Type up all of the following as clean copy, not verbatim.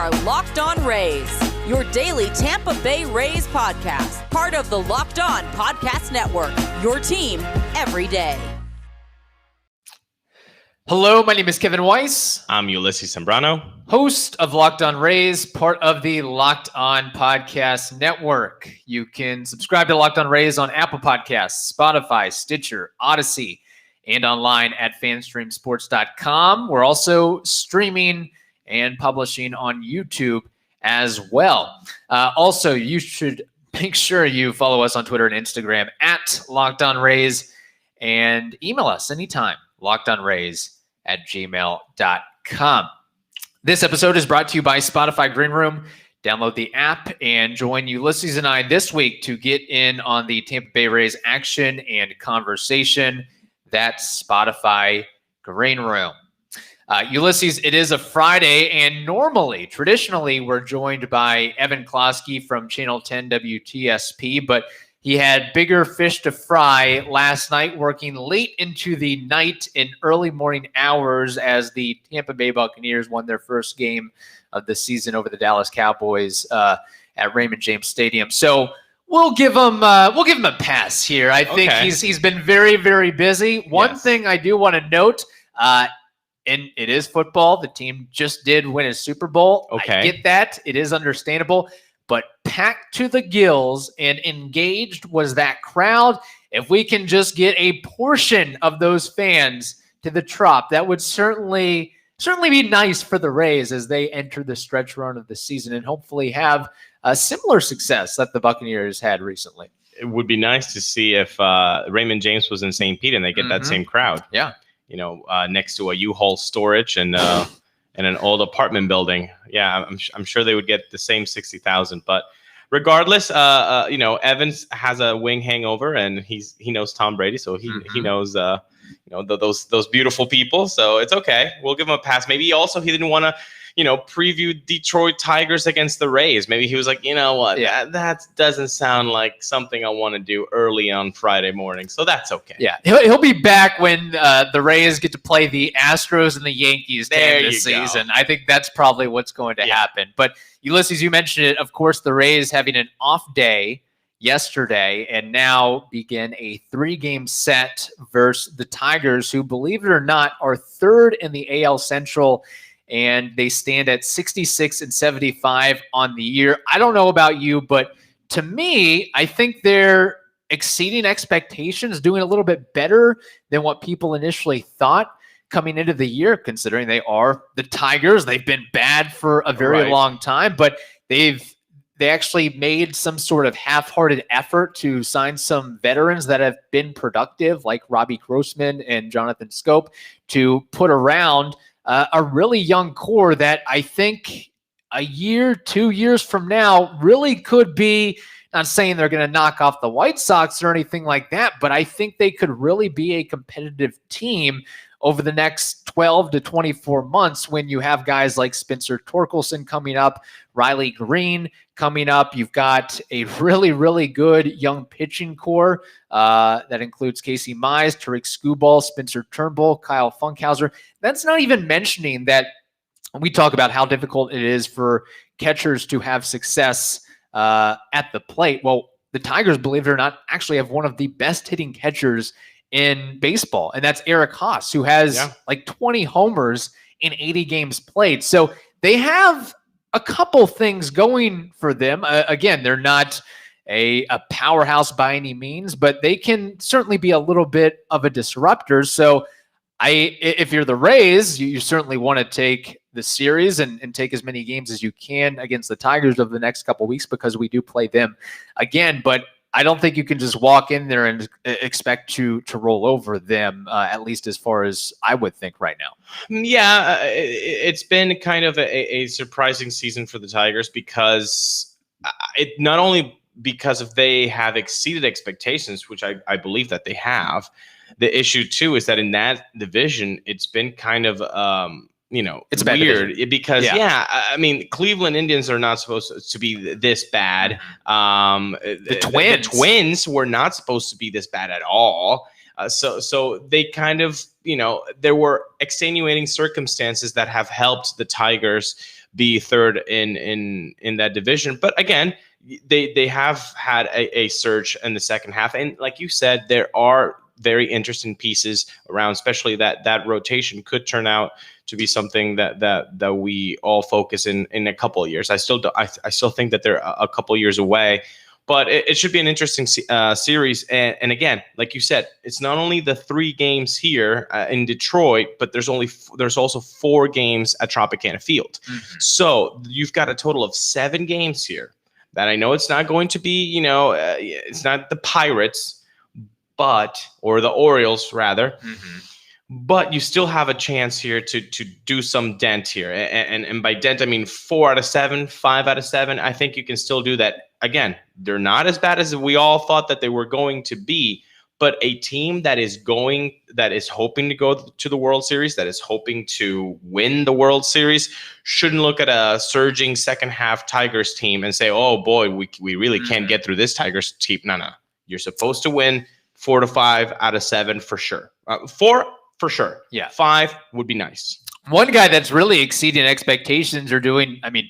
are Locked On Rays, your daily Tampa Bay Rays podcast, part of the Locked On Podcast Network, your team every day. Hello, my name is Kevin Weiss. I'm Ulises Sambrano, host of Locked On Rays, part of the Locked On Podcast Network. You can subscribe to Locked On Rays on Apple Podcasts, Spotify, Stitcher, Odyssey, and online at fanstreamsports.com. We're also streaming and publishing on YouTube as well. Also, you should make sure you follow us on Twitter and Instagram at Locked On Rays, and email us anytime, lockedonrays@gmail.com. This episode is brought to you by Spotify Green Room. Download the app and join Ulises and I this week to get in on the Tampa Bay Rays action and conversation. That's Spotify Green Room. Ulises, it is a Friday, and traditionally, we're joined by Evan Klosky from Channel 10 WTSP, but he had bigger fish to fry last night, working late into the night and early morning hours as the Tampa Bay Buccaneers won their first game of the season over the Dallas Cowboys at Raymond James Stadium. So we'll give him a pass here. I think he's been very, very busy. One thing I do want to note, and it is football. The team just did win a Super Bowl. I get that. It is understandable. But packed to the gills and engaged was that crowd. If we can just get a portion of those fans to the Trop, that would certainly be nice for the Rays as they enter the stretch run of the season and hopefully have a similar success that the Buccaneers had recently. It would be nice to see if Raymond James was in St. Pete and they get that same crowd. Yeah. Next to a U-Haul storage and an old apartment building. Yeah, I'm sure they would get the same 60,000. But regardless, Evans has a wing hangover, and he knows Tom Brady, so he knows those beautiful people. So it's okay. We'll give him a pass. Maybe he didn't want to preview Detroit Tigers against the Rays. Maybe he was like, you know what, that doesn't sound like something I want to do early on Friday morning. So that's okay. Yeah, he'll be back when the Rays get to play the Astros and the Yankees this season. Go. I think that's probably what's going to happen. But Ulises, you mentioned it. Of course, the Rays having an off day yesterday and now begin a 3-game set versus the Tigers, who, believe it or not, are third in the AL Central. And they stand at 66-75 on the year. I don't know about you, but to me, I think they're exceeding expectations, doing a little bit better than what people initially thought coming into the year, considering they are the Tigers. They've been bad for a very long time, but they actually made some sort of half-hearted effort to sign some veterans that have been productive, like Robbie Grossman and Jonathan Scope, to put around a really young core that I think a year, 2 years from now really could be, not saying they're going to knock off the White Sox or anything like that, but I think they could really be a competitive team over the next 12 to 24 months when you have guys like Spencer Torkelson coming up, Riley Green coming up. You've got a really, really good young pitching core that includes Casey Mize, Tariq Skubal, Spencer Turnbull, Kyle Funkhauser. That's not even mentioning that we talk about how difficult it is for catchers to have success at the plate. Well, the Tigers, believe it or not, actually have one of the best hitting catchers in baseball, and that's Eric Haas, who has like 20 homers in 80 games played. So they have a couple things going for them. Again, they're not a powerhouse by any means, but they can certainly be a little bit of a disruptor. So if you're the Rays, you certainly want to take the series and take as many games as you can against the Tigers over the next couple of weeks, because we do play them again. But I don't think you can just walk in there and expect to roll over them, at least as far as I would think right now. Yeah, it's been kind of a surprising season for the Tigers, because not only because of they have exceeded expectations, which I believe that they have. The issue, too, is that in that division, it's been kind of it's weird because, I mean, Cleveland Indians are not supposed to be this bad. The Twins were not supposed to be this bad at all. So they kind of, there were extenuating circumstances that have helped the Tigers be third in that division. But again, they have had a surge in the second half. And like you said, there are very interesting pieces around, especially that rotation could turn out to be something that we all focus in a couple of years. I still think that they're a couple of years away, but it should be an interesting series. And again, like you said, it's not only the 3 games here in Detroit, but there's also 4 games at Tropicana Field. Mm-hmm. So you've got a total of 7 games here that I know it's not going to be, it's not the Pirates, or the Orioles rather. Mm-hmm. But you still have a chance here to do some dent here. And by dent, I mean 4 out of 7, 5 out of 7. I think you can still do that. Again, they're not as bad as we all thought that they were going to be. But a team that is hoping to go to the World Series, that is hoping to win the World Series, shouldn't look at a surging second half Tigers team and say, oh boy, we really can't get through this Tigers team. No. You're supposed to win 4 to 5 out of 7 for sure. 4 for sure. Yeah. 5 would be nice. One guy that's really exceeding expectations or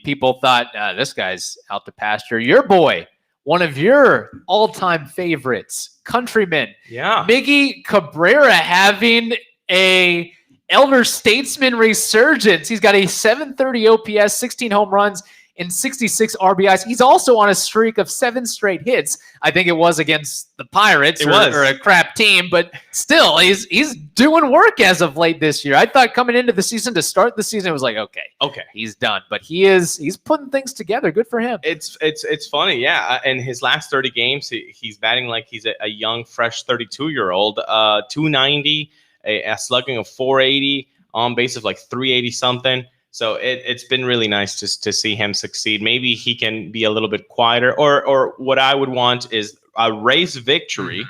people thought this guy's out to pasture. Your boy, one of your all-time favorites, countryman. Yeah. MIggy Cabrera having a elder statesman resurgence. He's got a 730 OPS, 16 home runs, and 66 RBIs. He's also on a streak of 7 straight hits. I think it was against the Pirates or a crap team, but still, he's doing work as of late this year. I thought coming into the season, to start the season, it was like, okay, he's done. But he's putting things together. Good for him. It's funny, yeah. In his last 30 games, he's batting like he's a young, fresh 32-year-old. 290, a slugging of 480, on base of like 380 something. So it's been really nice to see him succeed. Maybe he can be a little bit quieter, or what I would want is a Rays victory,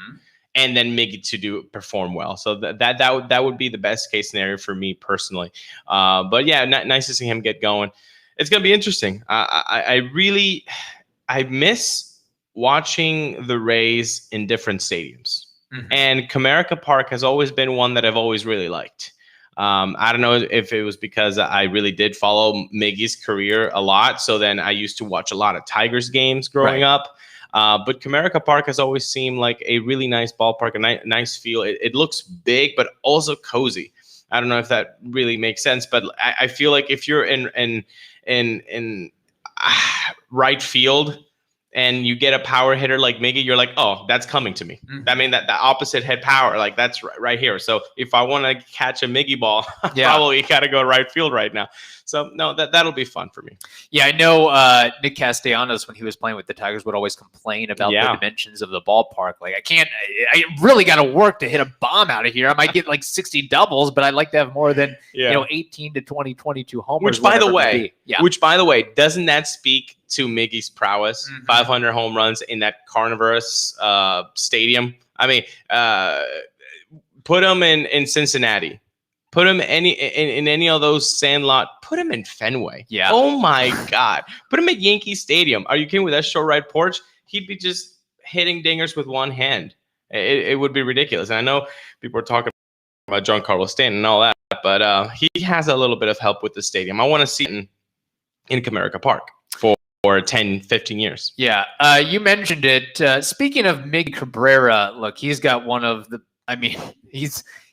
and then MIggy to perform well. So that would be the best case scenario for me personally. But yeah, nice to see him get going. It's gonna be interesting. I miss watching the Rays in different stadiums, and Comerica Park has always been one that I've always really liked. I don't know if it was because I really did follow MIggy's career a lot. So then I used to watch a lot of Tigers games growing up. But Comerica Park has always seemed like a really nice ballpark, a nice feel. It looks big, but also cozy. I don't know if that really makes sense, but I feel like if you're in right field and you get a power hitter like MIggy, you're like, oh, that's coming to me. I mean, that opposite head power, like that's right here. So if I want to catch a MIggy ball, probably got to go right field right now. So no, that'll be fun for me. Yeah, I know Nick Castellanos, when he was playing with the Tigers, would always complain about the dimensions of the ballpark. Like, I really got to work to hit a bomb out of here. I might get like 60 doubles, but I'd like to have more than 18 to 20, 22 homers. Which by the way, doesn't that speak to MIggy's prowess? 500 home runs in that carnivorous stadium. I mean, put him in Cincinnati. Put him in any of those sandlot. Put him in Fenway. Yeah. Oh my God. Put him at Yankee Stadium. Are you kidding? With that short right porch, he'd be just hitting dingers with one hand. It would be ridiculous. And I know people are talking about Giancarlo Stanton and all that, but he has a little bit of help with the stadium. I want to see it in Comerica Park for 10, 15 years. Yeah. You mentioned it. Speaking of MIggy Cabrera, look, he's got one of the,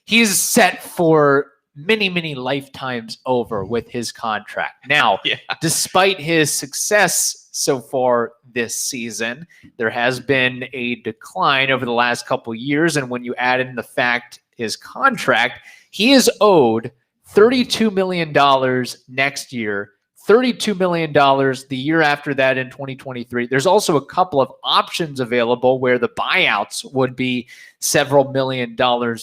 he's set for many, many lifetimes over with his contract. Now, despite his success so far this season, there has been a decline over the last couple of years. And when you add in the fact his contract, he is owed $32 million next year, $32 million the year after that in 2023. There's also a couple of options available where the buyouts would be several $1 million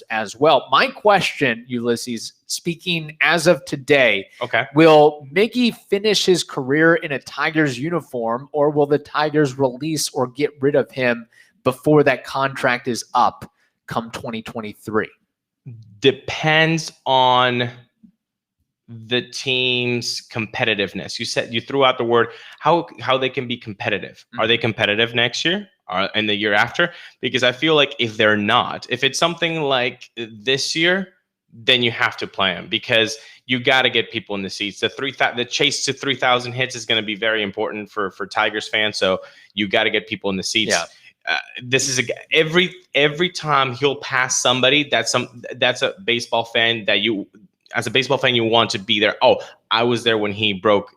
as well. My question, Ulises, speaking as of today, will MIggy finish his career in a Tigers uniform, or will the Tigers release or get rid of him before that contract is up come 2023? Depends on the team's competitiveness. You threw out the word how they can be competitive. Are they competitive next year? and the year after, because I feel like if they're not, if it's something like this year, then you have to play them because you got to get people in the seats. The chase to 3,000 hits is going to be very important for Tigers fans. So you got to get people in the seats. Yeah. This is every time he'll pass somebody that's a baseball fan that you, as a baseball fan, you want to be there. Oh, I was there when he broke,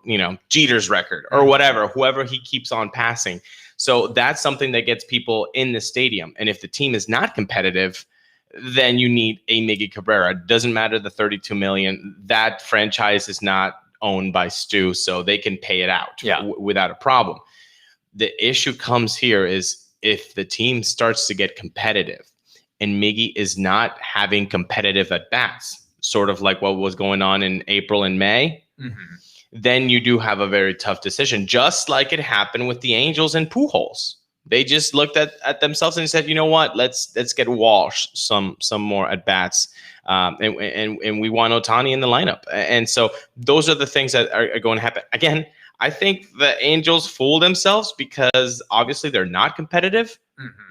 Jeter's record or whatever, whoever he keeps on passing. So that's something that gets people in the stadium. And if the team is not competitive, then you need a MIggy Cabrera. It doesn't matter the $32 million. That franchise is not owned by Stu, so they can pay it out without a problem. The issue comes here is if the team starts to get competitive and MIggy is not having competitive at-bats, sort of like what was going on in April and May, then you do have a very tough decision, just like it happened with the Angels and Pujols. They just looked at themselves and said, you know what, let's get Walsh some more at bats, and we want Ohtani in the lineup. And so those are the things that are going to happen. Again, I think the Angels fool themselves because obviously they're not competitive.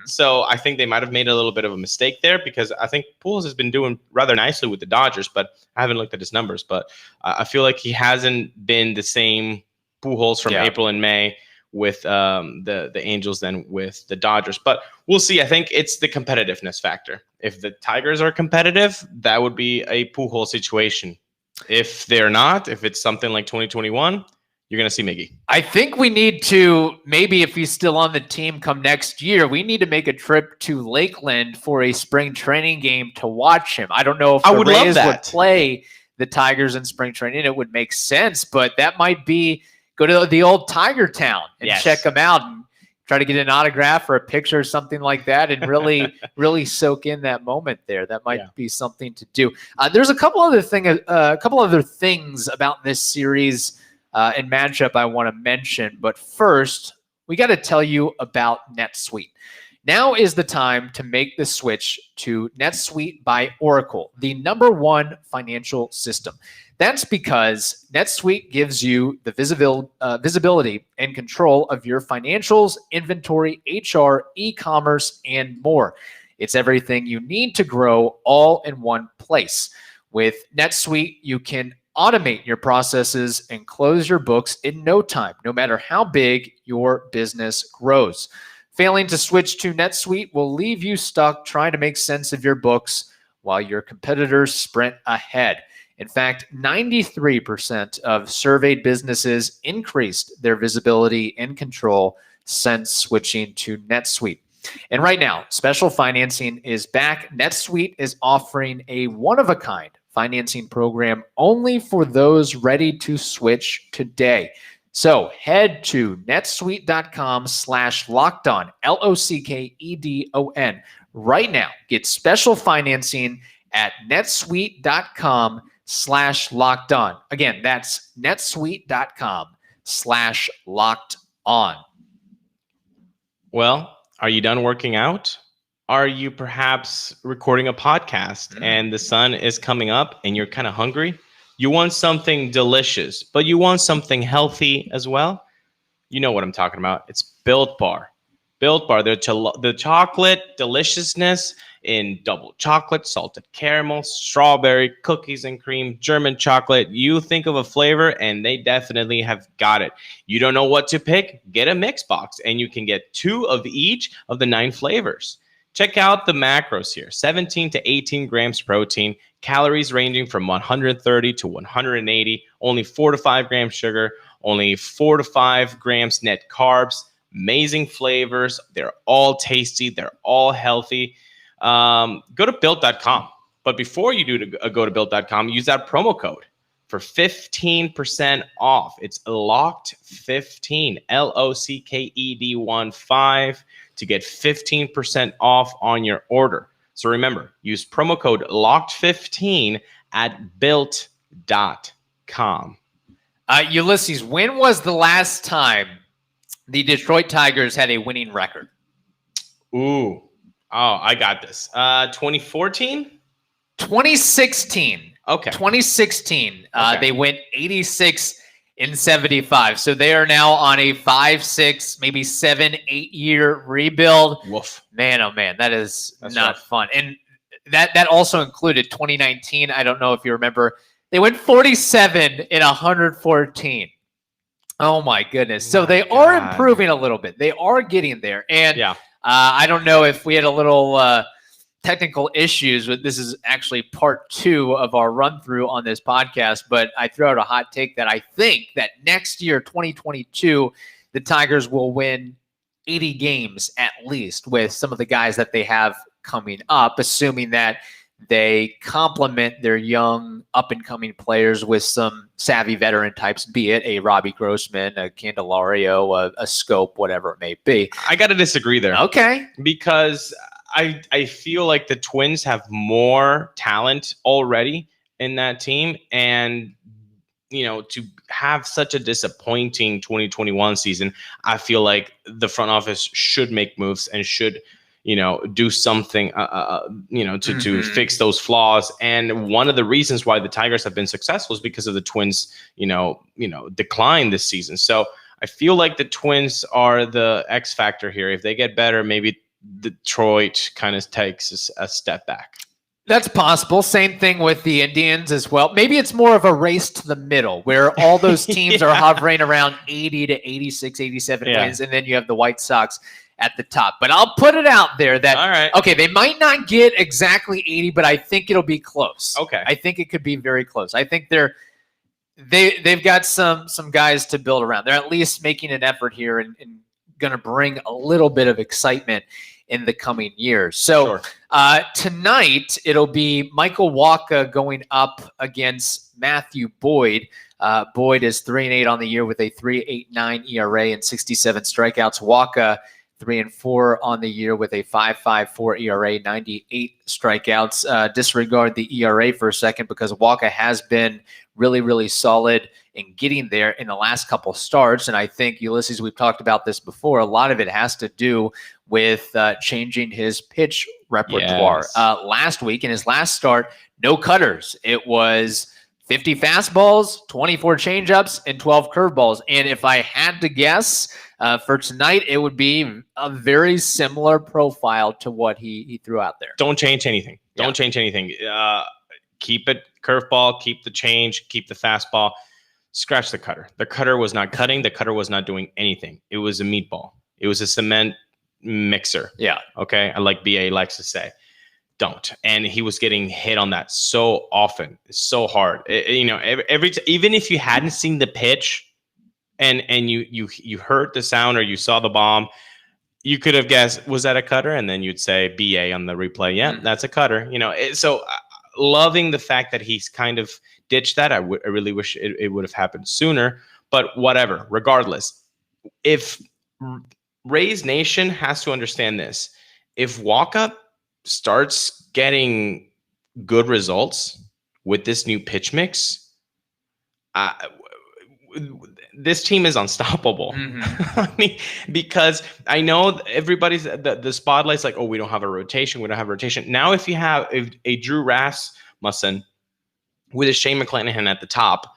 So I think they might have made a little bit of a mistake there because I think Pujols has been doing rather nicely with the Dodgers, but I haven't looked at his numbers. But I feel like he hasn't been the same Pujols from April and May with the Angels than with the Dodgers. But we'll see. I think it's the competitiveness factor. If the Tigers are competitive, that would be a Pujols situation. If they're not, if it's something like 2021, you're going to see MIggy. I think we need to, maybe if he's still on the team come next year, we need to make a trip to Lakeland for a spring training game to watch him. I don't know if the Rays would play the Tigers in spring training. It would make sense, but that might be go to the old Tiger Town and check them out and try to get an autograph or a picture or something like that and really, really soak in that moment there. That might be something to do. There's a couple other things about this series and matchup I want to mention. But first, we got to tell you about NetSuite. Now is the time to make the switch to NetSuite by Oracle, the #1 financial system. That's because NetSuite gives you the visibility and control of your financials, inventory, HR, e-commerce, and more. It's everything you need to grow all in one place. With NetSuite, you can automate your processes and close your books in no time, no matter how big your business grows. Failing to switch to NetSuite will leave you stuck trying to make sense of your books while your competitors sprint ahead. In fact, 93% of surveyed businesses increased their visibility and control since switching to NetSuite. And right now, special financing is back. NetSuite is offering a one-of-a-kind financing program only for those ready to switch today. So head to netsuite.com/lockedon, LOCKEDON right now. Get special financing at netsuite.com/lockedon. Again, that's netsuite.com/lockedon. Well, are you done working out? Are you perhaps recording a podcast and the sun is coming up and you're kind of hungry? You want something delicious, but you want something healthy as well? You know what I'm talking about. It's Built Bar. Built Bar, the chocolate deliciousness in double chocolate, salted caramel, strawberry, cookies and cream, German chocolate. You think of a flavor and they definitely have got it. You don't know what to pick? Get a mix box and you can get 2 of each of the 9 flavors. Check out the macros here. 17 to 18 grams protein, calories ranging from 130 to 180, only 4 to 5 grams sugar, only 4 to 5 grams net carbs, amazing flavors. They're all tasty. They're all healthy. Go to built.com. But before you do go to built.com, use that promo code for 15% off. It's LOCKED15, LOCKED15 to get 15% off on your order. So remember, use promo code LOCKED15 at built.com. Ulises, when was the last time the Detroit Tigers had a winning record? I got this. 2014? 2016. Okay. 2016. They went 86 in 75. So they are now on a 5, 6, maybe 7, 8-year rebuild. Woof. Man, oh man, that's not rough. fun. And that also included 2019. I don't know if you remember. They went 47 in 114. Oh my goodness. So they are improving a little bit. They are getting there. And I don't know if we had a little technical issues, but this is actually part 2 of our run through on this podcast. But I threw out a hot take that I think that next year, 2022, the Tigers will win 80 games at least with some of the guys that they have coming up, assuming that they complement their young up-and-coming players with some savvy veteran types, be it a Robbie Grossman, a Candelario, a Scope, whatever it may be. I got to disagree there. Okay. Because I feel like the Twins have more talent already in that team. And, to have such a disappointing 2021 season, I feel like the front office should make moves and should do something, to fix those flaws. And one of the reasons why the Tigers have been successful is because of the Twins, decline this season. So I feel like the Twins are the X factor here. If they get better, maybe Detroit kind of takes a step back. That's possible. Same thing with the Indians as well. Maybe it's more of a race to the middle where all those teams are hovering around 80 to 86, 87 wins. And then you have the White Sox at the top. But I'll put it out there that, all right, okay, they might not get exactly 80, but I think it'll be close. Okay. I think it could be very close. I think they've got some guys to build around. They're at least making an effort here and going to bring a little bit of excitement in the coming years. So tonight it'll be Michael Wacha going up against Matthew Boyd. Boyd is 3-8 on the year with a 3.89 ERA and 67 strikeouts. Wacha 3-4 on the year with a 5.54 ERA, 98 strikeouts. Disregard the ERA for a second because Wacha has been really, really solid in getting there in the last couple starts. And I think, Ulises, we've talked about this before. A lot of it has to do with changing his pitch repertoire. Yes. Last week in his last start, no cutters. It was 50 fastballs, 24 changeups, and 12 curveballs. And if I had to guess for tonight, it would be a very similar profile to what he threw out there. Don't change anything. Don't change anything. Keep it curveball, keep the change, keep the fastball. Scratch the cutter. The cutter was not cutting. The cutter was not doing anything. It was a meatball. It was a cement mixer. Yeah. Okay. Like BA likes to say. Don't. And he was getting hit on that so often, so hard. Even if you hadn't seen the pitch and you heard the sound or you saw the bomb, you could have guessed, was that a cutter? And then you'd say BA on the replay. Yeah, that's a cutter. So loving the fact that he's kind of ditched that. I really wish it would have happened sooner, but whatever, regardless. If Rays Nation has to understand this, if Wacha starts getting good results with this new pitch mix, this team is unstoppable. I mean, because I know everybody's the spotlight's like, oh, we don't have a rotation. We don't have a rotation. Now, if you have a Drew Rasmussen with a Shane McClanahan at the top,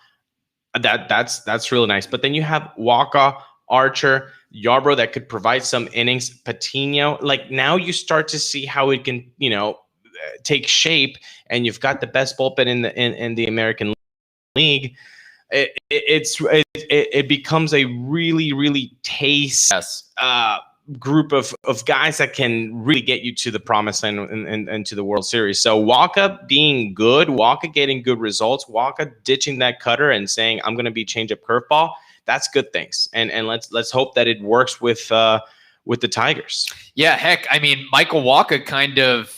that's really nice. But then you have Wacha, Archer, Yarbrough that could provide some innings, Patino. Like now you start to see how it can, take shape, and you've got the best bullpen in the American League. It becomes a really, really group of guys that can really get you to the promised land and to the World Series. So Wacha being good, Wacha getting good results, Wacha ditching that cutter and saying, I'm going to be change-up curveball, that's good things. And let's hope that it works with the Tigers. Yeah, heck, I mean, Michael Wacha kind of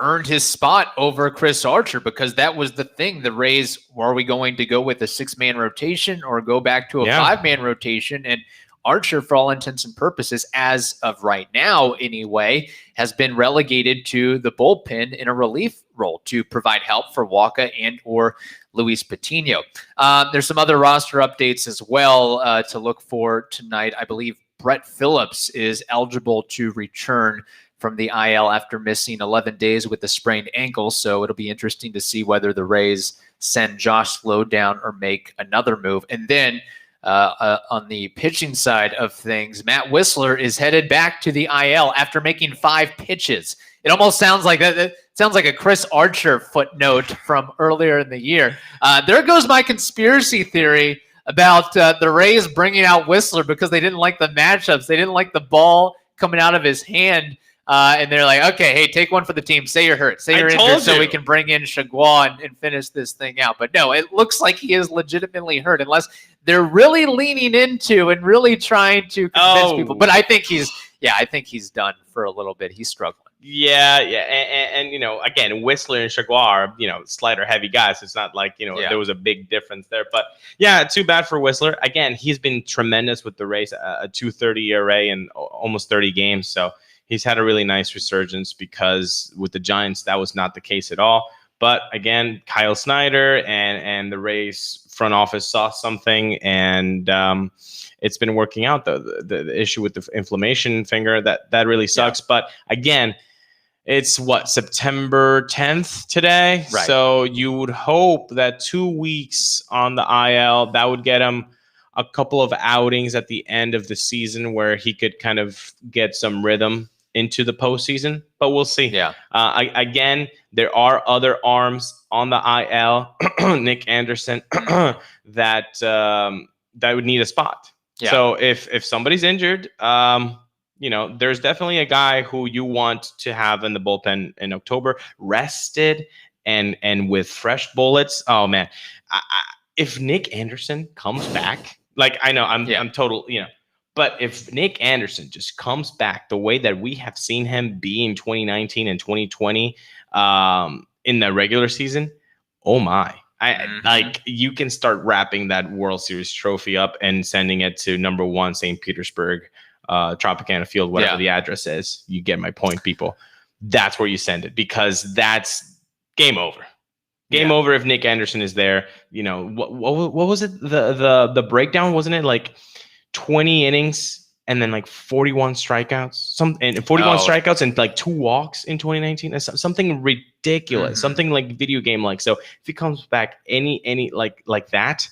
earned his spot over Chris Archer because that was the thing. The Rays, are we going to go with a 6-man rotation or go back to a 5-man rotation? And Archer, for all intents and purposes, as of right now anyway, has been relegated to the bullpen in a relief role to provide help for Wacha and or Luis Patino. There's some other roster updates as well to look for tonight. I believe Brett Phillips is eligible to return from the IL after missing 11 days with a sprained ankle. So it'll be interesting to see whether the Rays send Josh Slow down or make another move. And then on the pitching side of things, Matt Wisler is headed back to the IL after making 5 pitches. It almost sounds like that. It sounds like a Chris Archer footnote from earlier in the year. There goes my conspiracy theory about the Rays bringing out Wisler because they didn't like the matchups. They didn't like the ball coming out of his hand. And they're like, okay, hey, take one for the team. Say you're hurt. Say you're injured so we can bring in Chagua and finish this thing out. But no, it looks like he is legitimately hurt unless they're really leaning into and really trying to convince people. But I think he's done for a little bit. He's struggling. Yeah. And again, Wisler and Chagua are, slider heavy guys. It's not like, there was a big difference there. But yeah, too bad for Wisler. Again, he's been tremendous with the Rays, a 2.30 ERA in almost 30 games. So he's had a really nice resurgence because with the Giants, that was not the case at all. But again, Kyle Snyder and the Rays front office saw something, and it's been working out. The issue with the inflammation finger, that really sucks. Yeah. But again, it's September 10th today. Right. So you would hope that 2 weeks on the IL, that would get him a couple of outings at the end of the season where he could kind of get some rhythm into the postseason, but we'll see. Yeah. Again, there are other arms on the IL, Nick Anderson, that would need a spot. Yeah. So if somebody's injured, there's definitely a guy who you want to have in the bullpen in October, rested and with fresh bullets. Oh man, if Nick Anderson comes back, I know I'm total, but if Nick Anderson just comes back the way that we have seen him be in 2019 and 2020 in the regular season, oh my. You can start wrapping that World Series trophy up and sending it to number 1 St. Petersburg, Tropicana Field, whatever the address is. You get my point, people. That's where you send it because that's game over. Game over if Nick Anderson is there. What was it? The breakdown, wasn't it 20 innings and then 41 strikeouts, 41 strikeouts and 2 walks in 2019, something ridiculous, something video game like. So if he comes back any like that,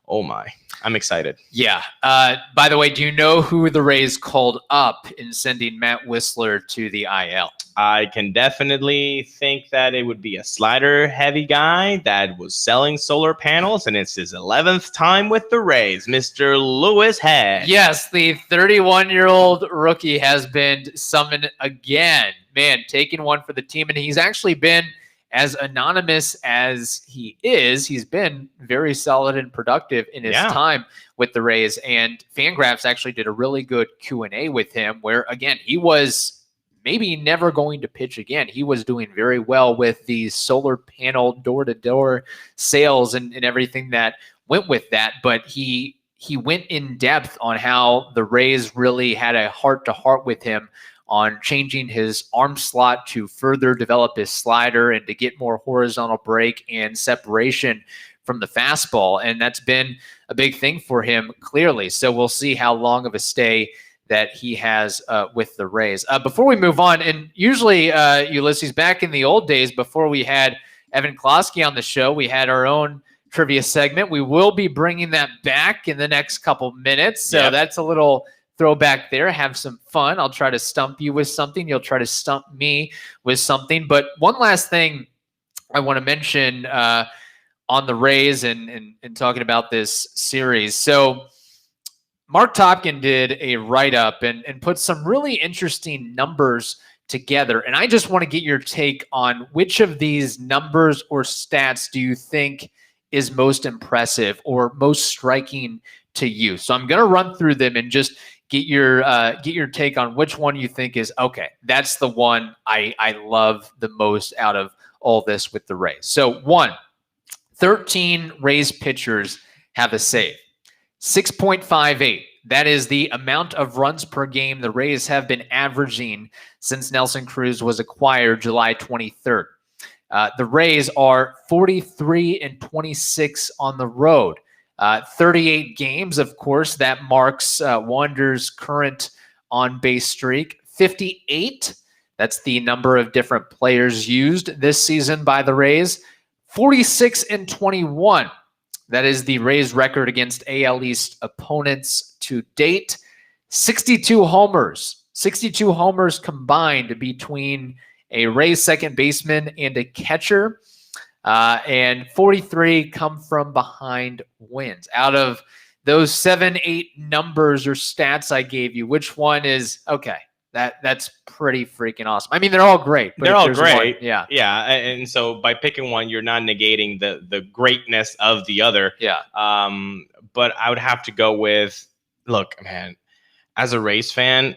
oh my, I'm excited. Yeah. By the way, do you know who the Rays called up in sending Matt Wisler to the IL? I can definitely think that it would be a slider-heavy guy that was selling solar panels, and it's his 11th time with the Rays, Mr. Ulises. Yes, the 31-year-old rookie has been summoned again. Man, taking one for the team, and he's actually been as anonymous as he is. He's been very solid and productive in his time with the Rays, and Fangraphs actually did a really good Q&A with him where, again, he was maybe never going to pitch again. He was doing very well with the solar panel door-to-door sales and everything that went with that. But he went in depth on how the Rays really had a heart-to-heart with him on changing his arm slot to further develop his slider and to get more horizontal break and separation from the fastball. And that's been a big thing for him, clearly. So we'll see how long of a stay that he has with the Rays. Before we move on, and usually, Ulises, back in the old days, before we had Evan Klosky on the show, we had our own trivia segment. We will be bringing that back in the next couple minutes. So that's a little throwback there. Have some fun. I'll try to stump you with something. You'll try to stump me with something. But one last thing I want to mention on the Rays and talking about this series. So Mark Topkin did a write-up and put some really interesting numbers together. And I just want to get your take on which of these numbers or stats do you think is most impressive or most striking to you. So I'm going to run through them and just get your take on which one you think is, okay, that's the one I love the most out of all this with the Rays. So 13 Rays pitchers have a save. 6.58. That is the amount of runs per game the Rays have been averaging since Nelson Cruz was acquired July 23rd. The Rays are 43-26 on the road. 38 games, of course, that marks Wander's current on-base streak. 58 That's the number of different players used this season by the Rays. 46-21. That is the Rays record against AL East opponents to date. 62 homers. 62 homers combined between a Rays second baseman and a catcher. And 43 come from behind wins. Out of those 7, 8 numbers or stats I gave you, which one is okay? That's pretty freaking awesome. I mean, they're all great. They're all great. Yeah. And so by picking one, you're not negating the greatness of the other. Yeah. But I would have to go with, look, man, as a Rays fan,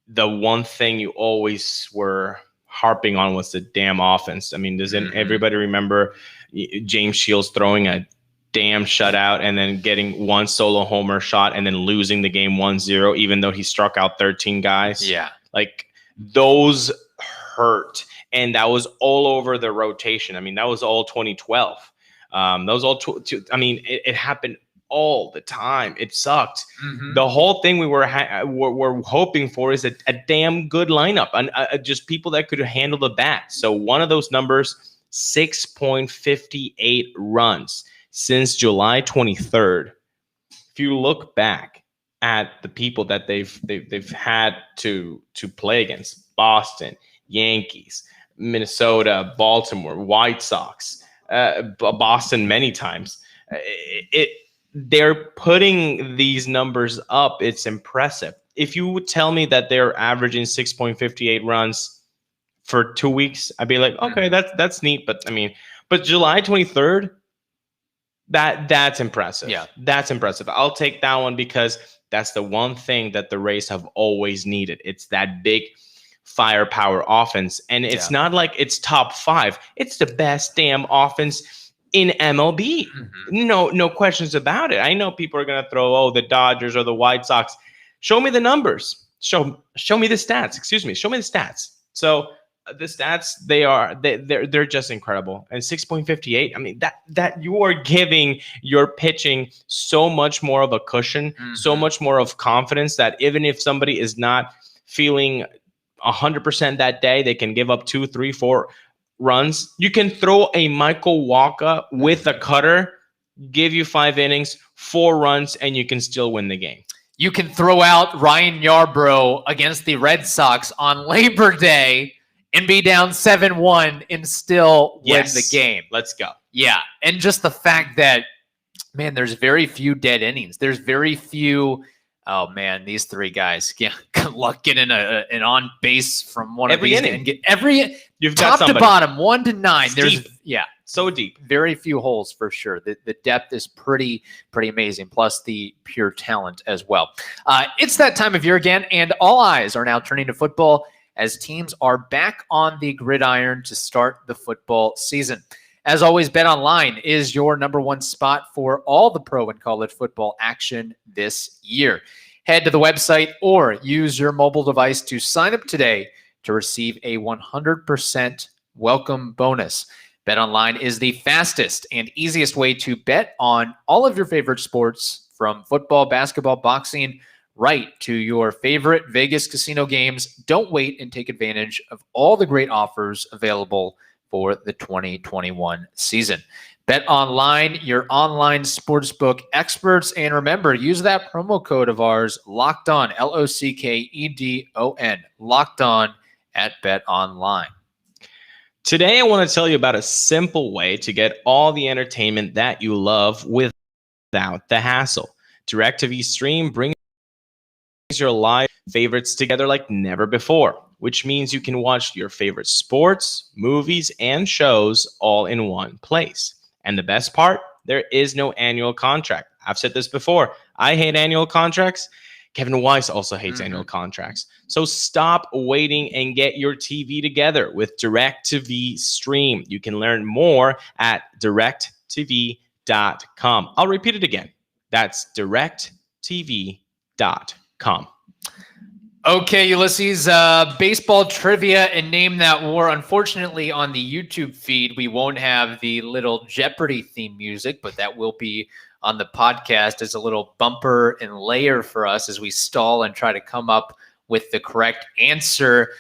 the one thing you always were harping on was the damn offense. I mean, doesn't everybody remember James Shields throwing a damn shutout and then getting one solo homer shot and then losing the game 1-0, even though he struck out 13 guys? Yeah. Like, those hurt. And that was all over the rotation. I mean, that was all 2012. That was all, I mean, it happened all the time. It sucked. The whole thing we were hoping for is a damn good lineup and just people that could handle the bat. So one of those numbers, 6.58 runs since July 23rd. If you look back at the people that they've had to play against, Boston, Yankees, Minnesota, Baltimore, White Sox, Boston many times, they're putting these numbers up. It's impressive. If you would tell me that they're averaging 6.58 runs for 2 weeks, I'd be like, okay, that's neat. But I mean, July 23rd, that's impressive. Yeah, that's impressive. I'll take that one because that's the one thing that the Rays have always needed. It's that big firepower offense, and it's not like it's top 5. It's the best damn offense in MLB. No questions about it. I know people are going to throw, the Dodgers or the White Sox. Show me the numbers. Show me the stats. Excuse me. Show me the stats. So the stats, they're just incredible. And 6.58, I mean, that you are giving your pitching so much more of a cushion, so much more of confidence that even if somebody is not feeling 100% that day, they can give up 2, 3, 4 runs. You can throw a Michael Wacha with a cutter, give you 5 innings, 4 runs, and you can still win the game. You can throw out Ryan Yarbrough against the Red Sox on Labor Day and be down 7-1 and still win the game. Let's go. Yeah. And just the fact that, man, there's very few dead innings. There's very few. Oh man, these 3 guys get in an on base from one every of these inning. And get you've got top to bottom, 1 to 9. There's deep. So deep. Very few holes for sure. The depth is pretty amazing. Plus the pure talent as well. It's that time of year again, and all eyes are now turning to football as teams are back on the gridiron to start the football season. As always, BetOnline is your number one spot for all the pro and college football action this year. Head to the website or use your mobile device to sign up today to receive a 100% welcome bonus. BetOnline is the fastest and easiest way to bet on all of your favorite sports, from football, basketball, boxing, right to your favorite Vegas casino games. Don't wait and take advantage of all the great offers available for the 2021 season. BetOnline, your online sportsbook experts. And remember, use that promo code of ours, Locked On, LOCKEDON, Locked On at BetOnline. Today, I want to tell you about a simple way to get all the entertainment that you love without the hassle. DirecTV Stream brings your live favorites together like never before, which means you can watch your favorite sports, movies, and shows all in one place. And the best part, there is no annual contract. I've said this before. I hate annual contracts. Kevin Weiss also hates annual contracts. So stop waiting and get your TV together with DirecTV Stream. You can learn more at directtv.com. I'll repeat it again. That's directtv.com. Okay, Ulises, baseball trivia and Name That War. Unfortunately, on the YouTube feed, we won't have the little Jeopardy theme music, but that will be on the podcast as a little bumper and layer for us as we stall and try to come up with the correct answer.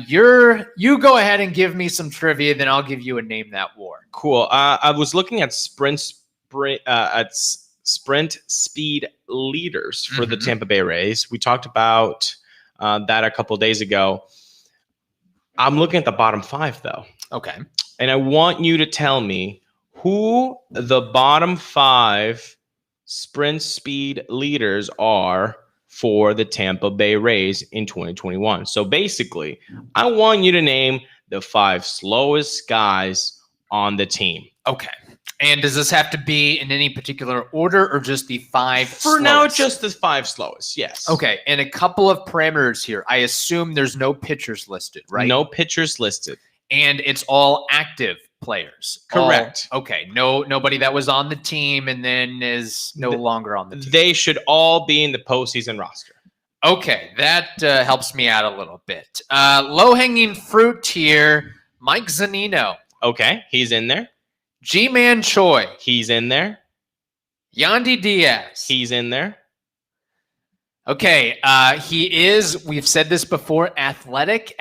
You go ahead and give me some trivia, then I'll give you a Name That War. Cool. I was looking at sprint speed leaders for the Tampa Bay Rays. We talked about that a couple days ago. I'm looking at the bottom 5, though. Okay. And I want you to tell me who the bottom 5 sprint speed leaders are for the Tampa Bay Rays in 2021. So basically, I want you to name the 5 slowest guys on the team. Okay. And does this have to be in any particular order or just the 5 slowest? For now, just the 5 slowest, yes. Okay. And a couple of parameters here. I assume there's no pitchers listed, right? No pitchers listed. And it's all active players. Correct. Okay. Nobody that was on the team and then is no longer on the team. They should all be in the postseason roster. Okay. That helps me out a little bit. Low-hanging fruit here, Mike Zunino. Okay. He's in there. G-Man Choi. He's in there. Yandy Diaz. He's in there. Okay. He is, we've said this before, athletic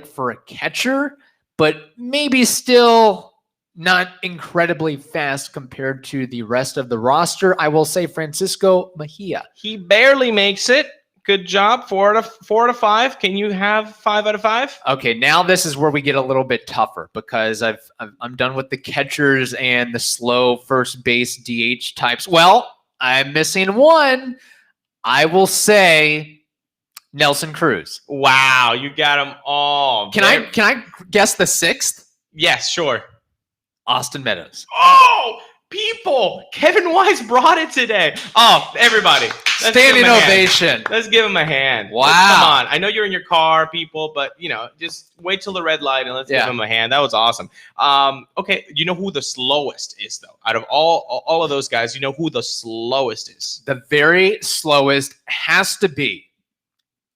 for a catcher, but maybe still not incredibly fast compared to the rest of the roster. I will say Francisco Mejia. He barely makes it. Good job. 4 out of 5. Can you have 5 out of 5? Okay, now this is where we get a little bit tougher because I'm done with the catchers and the slow first base DH types. Well, I'm missing one. I will say Nelson Cruz. Wow, you got them all. Can I guess the 6th? Yes, sure. Austin Meadows. Oh, people! Kevin Weiss brought it today. Oh, everybody. Standing ovation. Let's give him a hand. Wow. Come on. I know you're in your car, people, but, just wait till the red light and let's give him a hand. That was awesome. Okay, you know who the slowest is, though? Out of all of those guys, you know who the slowest is? The very slowest has to be,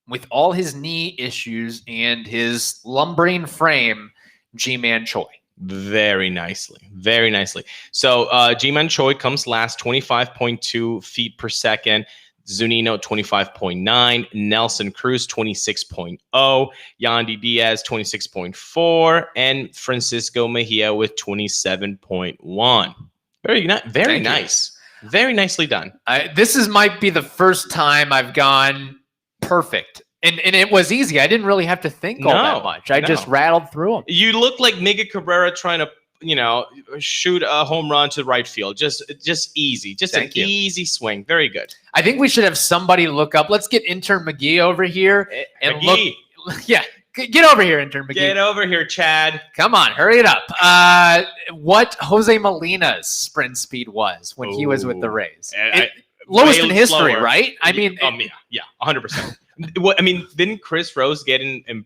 with all his knee issues and his lumbering frame, G-Man Choi. Very nicely. Very nicely. So G-Man Choi comes last, 25.2 feet per second. Zunino, 25.9. Nelson Cruz, 26.0. Yandy Diaz, 26.4. And Francisco Mejia with 27.1. Very nice. Very nicely done. This might be the first time I've gone perfect. And it was easy. I didn't really have to think all that much. I just rattled through them. You look like MIggy Cabrera trying to, shoot a home run to right field. Just easy. Just an easy swing. Very good. I think we should have somebody look up. Let's get intern McGee over here and McGee. Look. Yeah, get over here, intern McGee. Get over here, Chad. Come on, hurry it up. What Jose Molina's sprint speed was when he was with the Rays. Lowest in history, slower. Right? I mean, yeah, 100%. I mean, didn't Chris Rose get in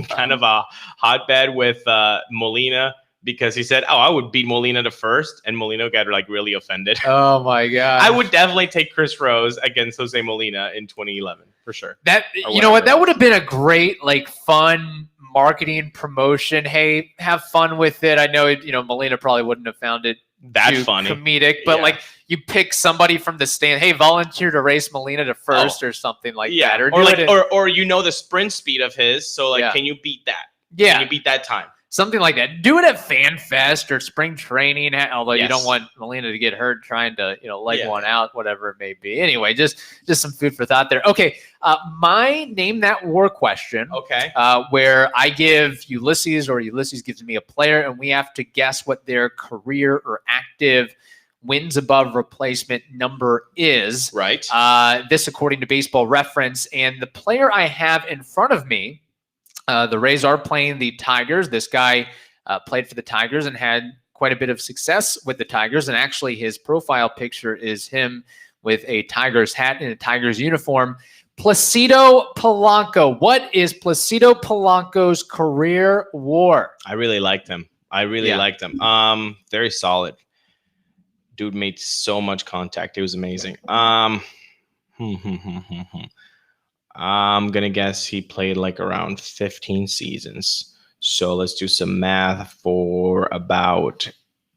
kind of a hotbed with Molina because he said, I would beat Molina to first, and Molina got really offended. Oh my God. I would definitely take Chris Rose against Jose Molina in 2011 for sure. That that would have been a great fun marketing promotion. Hey, have fun with it. I know Molina probably wouldn't have found it that funny, comedic, but you pick somebody from the stand. Hey, volunteer to race Molina to first or something like that, or the sprint speed of his. So can you beat that? Yeah, can you beat that time? Something like that. Do it at Fan Fest or spring training. Although you don't want Molina to get hurt trying to leg one out, whatever it may be. Anyway, just some food for thought there. Okay, my Name That War question. Okay, where I give Ulises or Ulises gives me a player, and we have to guess what their career or active wins above replacement number is. Right. This according to Baseball Reference, and the player I have in front of me. The Rays are playing the Tigers. This guy played for the Tigers and had quite a bit of success with the Tigers. And actually, his profile picture is him with a Tigers hat and a Tigers uniform. Placido Polanco. What is Placido Polanco's career WAR? I really liked him. Liked him. Very solid. Dude made so much contact. It was amazing. I'm going to guess he played around 15 seasons. So let's do some math. For about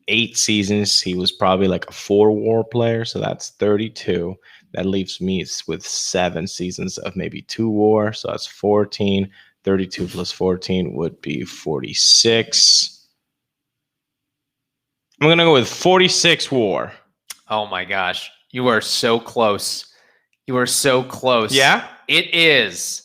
8 seasons, he was probably a 4 WAR player. So that's 32. That leaves me with 7 seasons of maybe 2 WAR. So that's 14. 32 plus 14 would be 46. I'm going to go with 46 WAR. Oh my gosh. You are so close. You are so close. Yeah? It is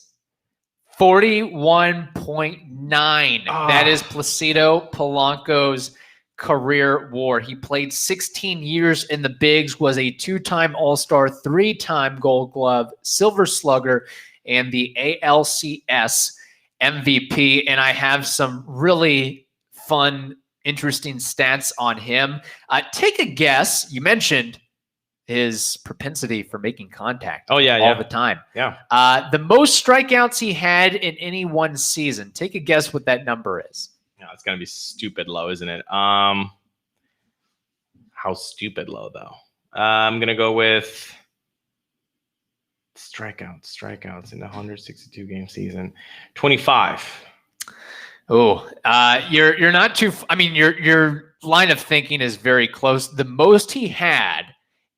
41.9. That is Placido Polanco's career WAR. He played 16 years in the bigs, was a 2-time All-Star, 3-time Gold Glove, Silver Slugger, and the ALCS MVP. And I have some really fun, interesting stats on him. Take a guess. You mentioned his propensity for making contact all the time. Yeah. The most strikeouts he had in any one season. Take a guess what that number is. No, it's going to be stupid low, isn't it? How stupid low, though? I'm going to go with strikeouts in the 162 game season. 25. Oh, you're not too. I mean, your line of thinking is very close. The most he had,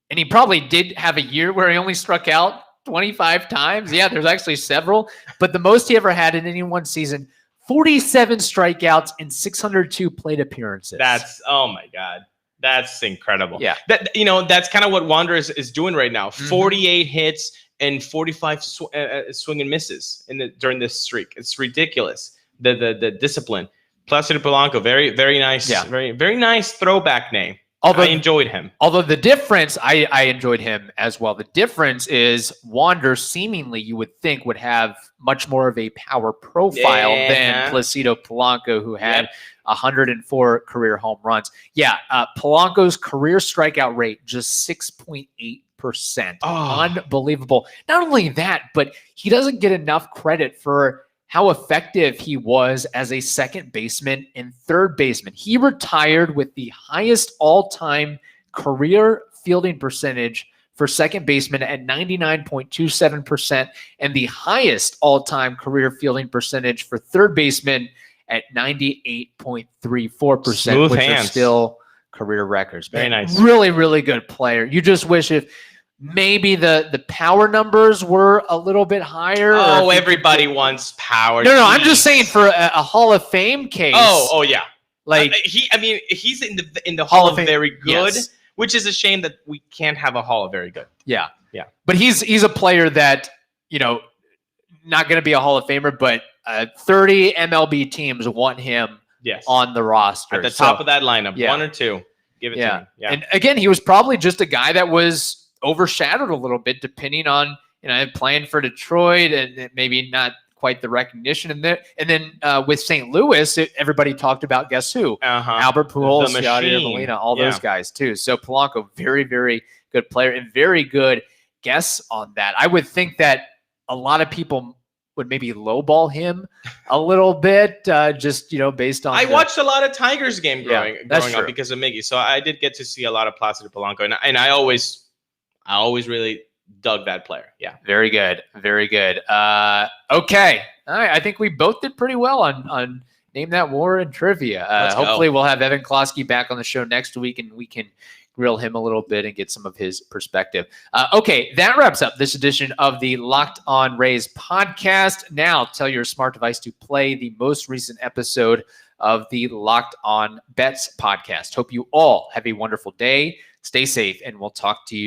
and he probably did have a year where he only struck out 25 times. Yeah, there's actually several, but the most he ever had in any one season, 47 strikeouts in 602 plate appearances. Oh my God. That's incredible. Yeah. That's kind of what Wander is doing right now. 48 hits and 45 swing and misses during this streak. It's ridiculous. The discipline. Placido Polanco, very, very nice. Yeah. Very, very nice throwback name. Although I enjoyed him. Although the difference, I enjoyed him as well. The difference is Wander seemingly you would think would have much more of a power profile than Placido Polanco, who had 104 career home runs. Yeah, Polanco's career strikeout rate just 6.8%. Unbelievable. Not only that, but he doesn't get enough credit for how effective he was as a second baseman and third baseman. He retired with the highest all-time career fielding percentage for second baseman at 99.27% and the highest all-time career fielding percentage for third baseman at 98.34%, which are still career records. Very nice. Really, really good player. You just wish if maybe the power numbers were a little bit higher. Oh, everybody wants power. No, I'm just saying for a Hall of Fame case. Oh yeah. Like he's in the Hall of Very Good, which is a shame that we can't have a Hall of Very Good. Yeah. But he's a player that, not going to be a Hall of Famer, but 30 MLB teams want him on the roster. At the top of that lineup, 1 or 2. Give it to him. Yeah. And again, he was probably just a guy that was overshadowed a little bit depending on, playing for Detroit and maybe not quite the recognition. And then with St. Louis, everybody talked about, guess who? Albert Pujols, Yadier Molina, all those guys too. So Polanco, very, very good player and very good guess on that. I would think that a lot of people would maybe lowball him a little bit, just, based on. I watched a lot of Tigers game growing up because of MIggy. So I did get to see a lot of Placido Polanco, and I always really dug that player. Yeah. Very good. Very good. Okay. All right. I think we both did pretty well on Name That WAR and trivia. Hopefully we'll have Evan Klosky back on the show next week and we can grill him a little bit and get some of his perspective. Okay. That wraps up this edition of the Locked On Rays podcast. Now tell your smart device to play the most recent episode of the Locked On Bets podcast. Hope you all have a wonderful day. Stay safe and we'll talk to you